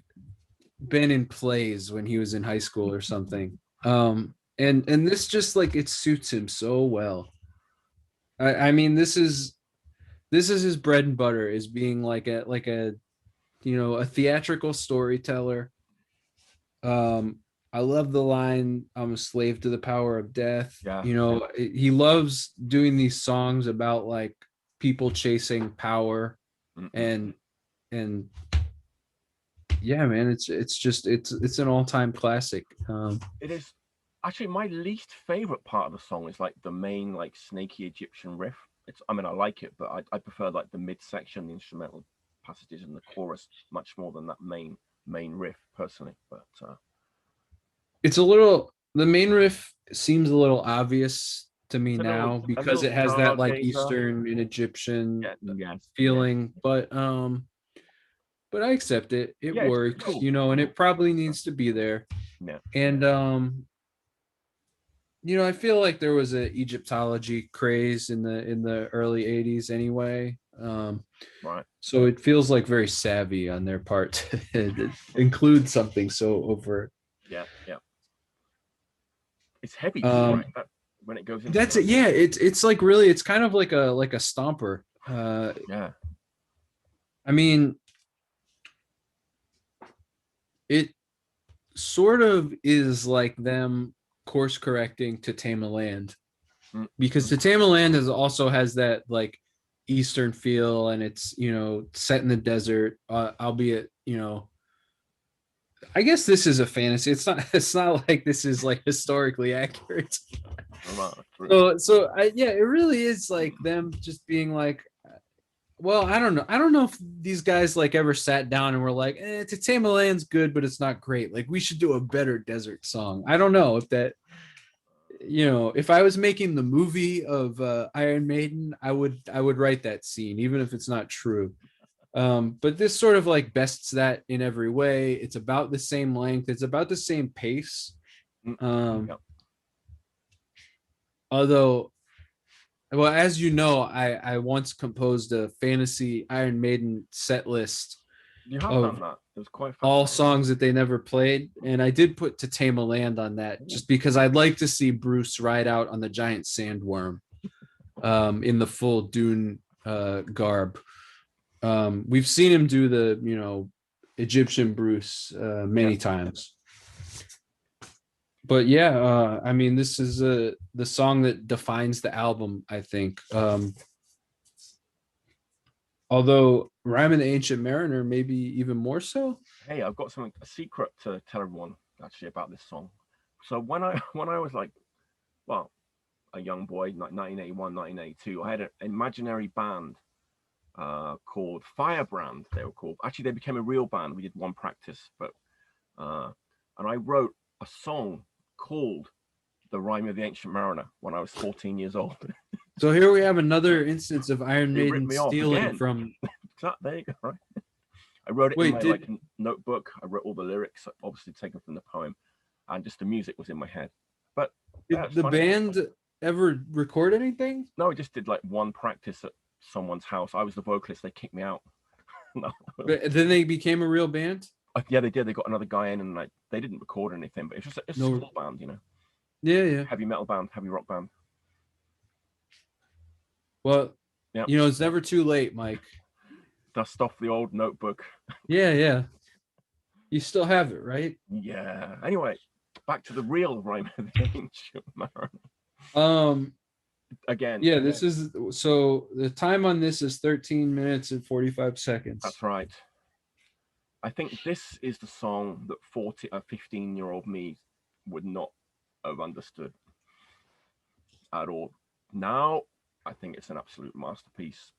been in plays when he was in high school or something. And this just like, it suits him so well. I mean, this is his bread and butter, is being like a a theatrical storyteller. I love the line, "I'm a slave to the power of death." Yeah. He loves doing these songs about like people chasing power. And yeah, man, it's an all-time classic. It is actually my least favorite part of the song is like the main like snaky Egyptian riff. I like it, but I prefer like the mid-section, the instrumental passages and the chorus much more than that main riff personally. But the main riff seems a little obvious to me now because it has that like Eastern and Egyptian feeling, but I accept it. It works, cool. And it probably needs to be there. Yeah. And I feel like there was an Egyptology craze in the early 80s anyway. Right. So it feels like very savvy on their part to include something so overt. Yeah. It's heavy, right? When it goes into that's it. Yeah, it's like really, it's kind of like a stomper. Yeah. I mean, it sort of is like them course correcting To Tame a Land, because To Tame a Land also has that like Eastern feel, and it's, you know, set in the desert, albeit, you know, I guess this is a fantasy. It's not like this is like historically accurate. Yeah, it really is like them just being like, well, I don't know. I don't know if these guys like ever sat down and were like, Tamaland's good, but it's not great. Like we should do a better desert song. I don't know if that, you know, if I was making the movie of Iron Maiden, I would write that scene, even if it's not true. But this sort of like bests that in every way. It's about the same length. It's about the same pace. Although, well, as you know, I once composed a fantasy Iron Maiden set list. You have done that. It was quite fun. All songs that they never played, and I did put "To Tame a Land" on that, just because I'd like to see Bruce ride out on the giant sandworm, in the full Dune garb. We've seen him do the, you know, Egyptian Bruce many times. But yeah, I mean, this is the song that defines the album, I think. Although Rhyme of the Ancient Mariner, maybe even more so. Hey, I've got a secret to tell everyone actually about this song. So when I was like, well, a young boy, like 1981, 1982, I had an imaginary band called Firebrand. They were called. Actually, they became a real band. We did one practice, but and I wrote a song called "The Rhyme of the Ancient Mariner" when I was 14 years old. So here we have another instance of Iron Maiden stealing from. There you go. Right? I wrote it in my like notebook. I wrote all the lyrics, obviously taken from the poem, and just the music was in my head. But did the band ever record anything? No, I just did like one practice at someone's house. I was the vocalist. They kicked me out. No. But then they became a real band? Yeah, they did. They got another guy in, and like they didn't record anything, but it's just a small band, you know. Yeah. Heavy metal band, heavy rock band. Well, you know, it's never too late, Mike. Dust off the old notebook. Yeah. You still have it, right? Yeah. Anyway, back to the real Rhyme of the Ancient Mariner. Again. Yeah, this is, so the time on this is 13 minutes and 45 seconds. That's right. I think this is the song that 15-year-old me would not have understood at all. Now, I think it's an absolute masterpiece.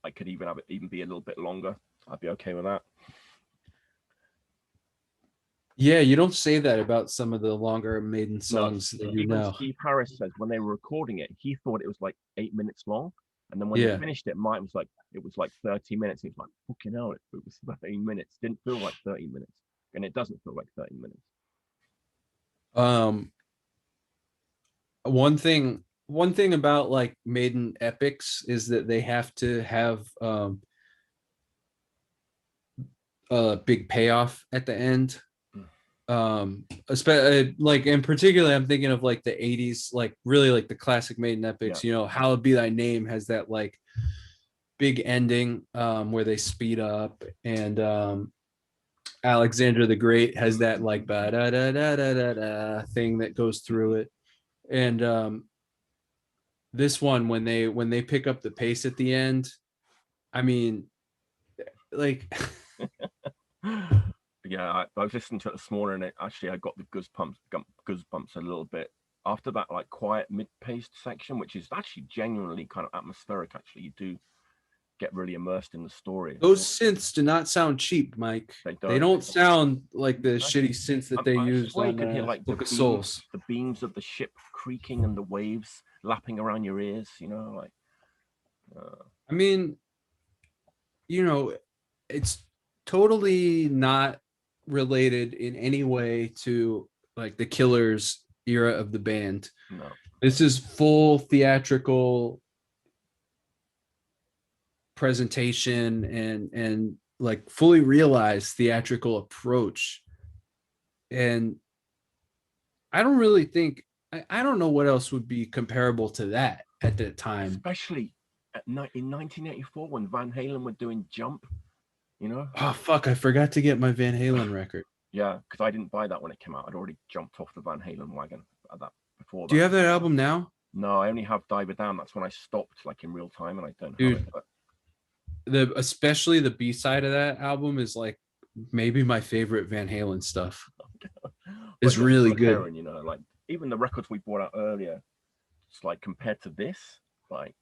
I could even have it even be a little bit longer. I'd be okay with that. Yeah, you don't say that about some of the longer Maiden songs that you know. Steve Harris says when they were recording it, he thought it was like 8 minutes long. And then when they finished it, Mike was like, it was like 30 minutes. He was like, fucking hell, it was 13 minutes. Didn't feel like 30 minutes. And it doesn't feel like 30 minutes. One thing about like Maiden epics is that they have to have a big payoff at the end. Especially like in particular, I'm thinking of like the 80s, like really like the classic Maiden epics. You know, Hallowed Be Thy Name has that like big ending where they speed up, and Alexander the Great has that like ba da da da da da da thing that goes through it. And this one, when they pick up the pace at the end, I mean, like yeah, I was listening to it this morning, and actually I got the goosebumps a little bit after that like quiet mid-paced section, which is actually genuinely kind of atmospheric. Actually, you do get really immersed in the story. Those synths do not sound cheap, Mike. They don't sound like the shitty synths that they used on like Book of Souls. The beams of the ship creaking and the waves lapping around your ears, you know, like. I mean, you know, it's totally not related in any way to like the Killers era of the band. No. This is full theatrical presentation and like fully realized theatrical approach. And I don't really think, I don't know what else would be comparable to that at that time. Especially in 1984 when Van Halen were doing Jump, you know? Oh, fuck, I forgot to get my Van Halen record. Yeah, because I didn't buy that when it came out. I'd already jumped off the Van Halen wagon at that before. Do you have that album now? No, I only have Diver Down. That's when I stopped, like in real time, and I don't Dude, have it. But... especially the B side of that album is like maybe my favorite Van Halen stuff. It's really good. You know, like even the records we brought out earlier, it's like compared to this, like.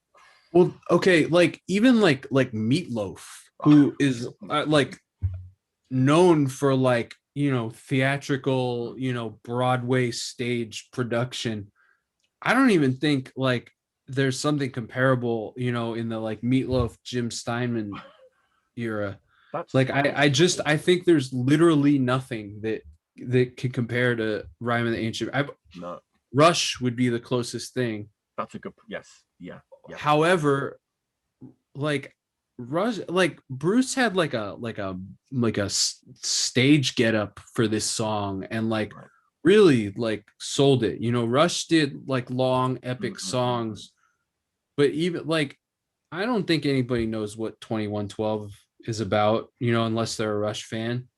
Well, okay, like even like Meatloaf, who is like known for like, you know, theatrical, you know, Broadway stage production. I don't even think like there's something comparable, you know, in the like Meatloaf, Jim Steinman era. That's like I think there's literally nothing that can compare to Rhyme of the Ancient. No. Rush would be the closest thing. That's a good yeah. However, like Rush, like Bruce had like a stage get up for this song and like really like sold it. You know, Rush did like long epic songs, but even like I don't think anybody knows what 2112 is about, you know, unless they're a Rush fan.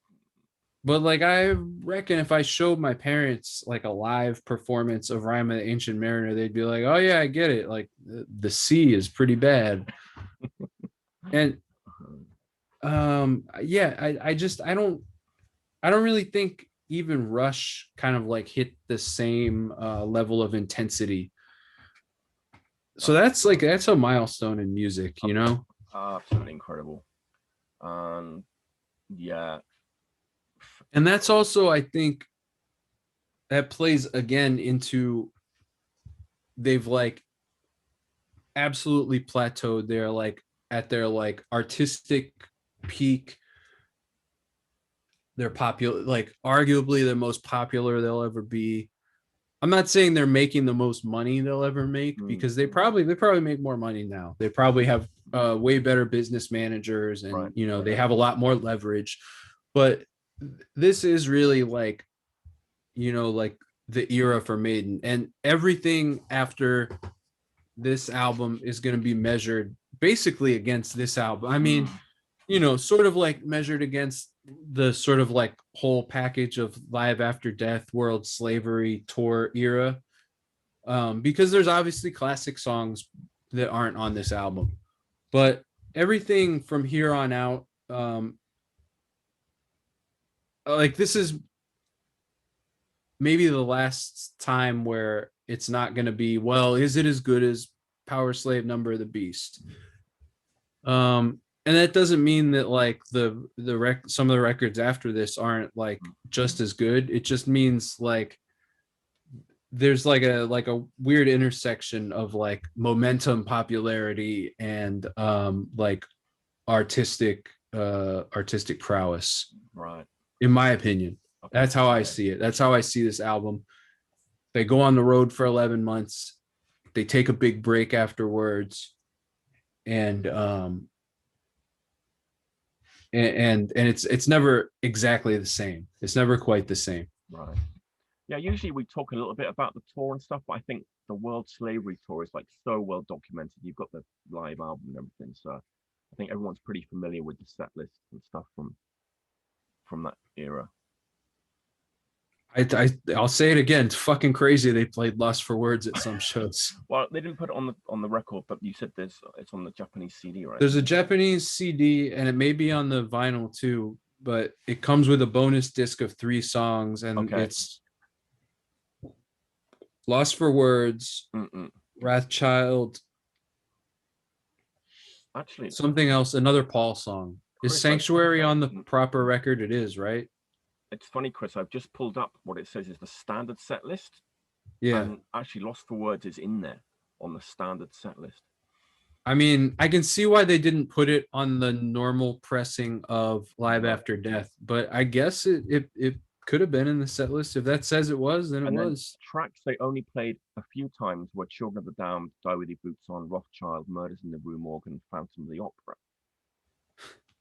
But like I reckon if I showed my parents like a live performance of Rhyme of the Ancient Mariner, they'd be like, "Oh yeah, I get it. Like the sea is pretty bad." And yeah, I don't really think even Rush kind of like hit the same level of intensity. So that's a milestone in music, you know? Absolutely incredible. Yeah. And that's also, I think, that plays again into they've like absolutely plateaued. They're like at their like artistic peak. They're popular, like arguably the most popular they'll ever be. I'm not saying they're making the most money they'll ever make because they probably make more money now. They probably have way better business managers and you know they have a lot more leverage. But this is really like, you know, like the era for Maiden, and everything after this album is going to be measured basically against this album. I mean, you know, sort of like measured against the sort of like whole package of Live After Death, World Slavery tour era, because there's obviously classic songs that aren't on this album, but everything from here on out, like this is maybe the last time where it's not going to be, well, is it as good as Powerslave, Number of the Beast? And that doesn't mean that like some of the records after this aren't like just as good. It just means like there's like a weird intersection of like momentum, popularity, and like artistic prowess. Right. In my opinion. Okay. That's how I see it. That's how I see this album. They go on the road for 11 months. They take a big break afterwards. And it's never exactly the same. It's never quite the same. Right. Yeah, usually we talk a little bit about the tour and stuff, but I think the World Slavery Tour is like so well documented. You've got the live album and everything, so I think everyone's pretty familiar with the set list and stuff from that era. I'll say it again. It's fucking crazy. They played Lost for Words at some shows. Well, they didn't put it on the record, but you said it's on the Japanese CD, right? There's a Japanese CD, and it may be on the vinyl too, but it comes with a bonus disc of 3 songs, and it's Lost for Words, Wrathchild, actually something else, another Paul song. Is Sanctuary on the proper record? It is, right? It's funny, Chris, I've just pulled up what it says is the standard set list. Yeah. And actually Lost for Words is in there on the standard set list. I mean, I can see why they didn't put it on the normal pressing of Live After Death, but I guess it could have been in the set list. If that says it was, then it was. Tracks they only played a few times were Children of the Damned, Die With Your Boots On, Rothschild, Murders in the Rue Morgue, Phantom of the Opera.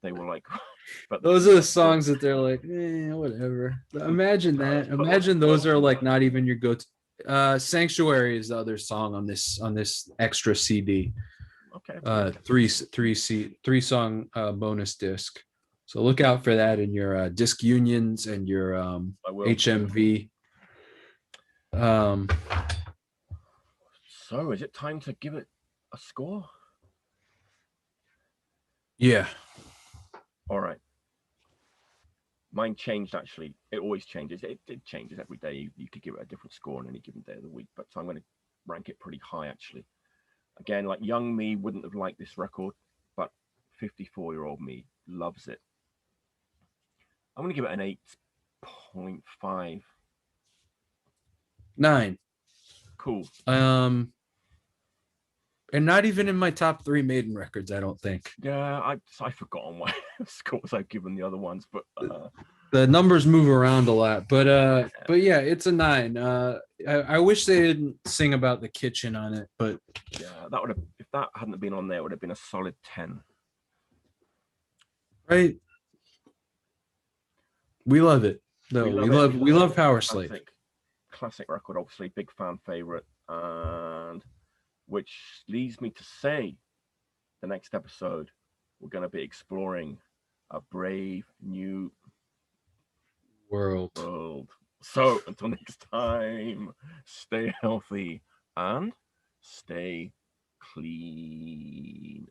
They were like, but those are the songs that they're like, whatever. Imagine that. Imagine those are like not even your go-to. Sanctuary is the other song on this extra CD. Okay. 3 song bonus disc. So look out for that in your disc unions and your HMV. So is it time to give it a score? Yeah. All right. Mine changed, actually. It always changes. It changes every day. You could give it a different score on any given day of the week, but so I'm going to rank it pretty high, actually. Again, like young me wouldn't have liked this record, but 54-year-old me loves it. I'm going to give it an 8.5. 9. Cool. And not even in my top 3 Maiden records, I don't think. Yeah, I forgotten what scores I've given the other ones, but the numbers move around a lot. But yeah, it's a 9. I wish they didn't sing about the kitchen on it, but yeah, that would have, if that hadn't been on there, it would have been a solid 10. Right. We love it. No, we love Powerslave. Classic record, obviously, big fan favorite, and which leads me to say the next episode we're going to be exploring a brave new world. So until next time, stay healthy and stay clean.